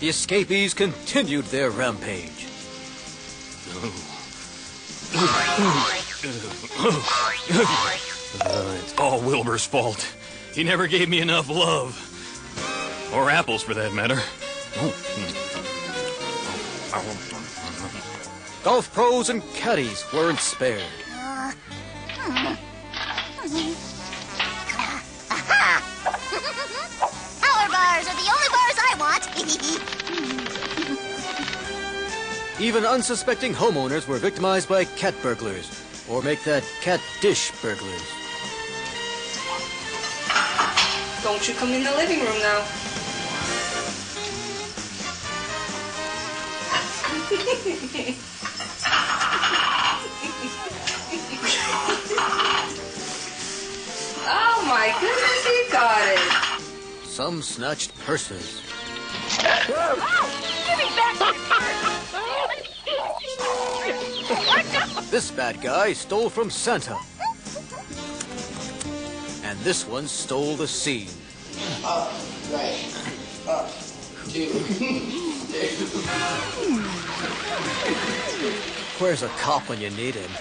the escapees continued their rampage. It's all Wilbur's fault. He never gave me enough love. Or apples, for that matter. Golf pros and caddies weren't spared. Power bars are the only bars I want. Even unsuspecting homeowners were victimized by cat burglars, or make that cat dish burglars. Don't you come in the living room now. Oh my goodness, he got it. Some snatched purses. Oh, give me back my purse! This bad guy stole from Santa. And this one stole the scene. Right. Two. Where's a cop when you need him?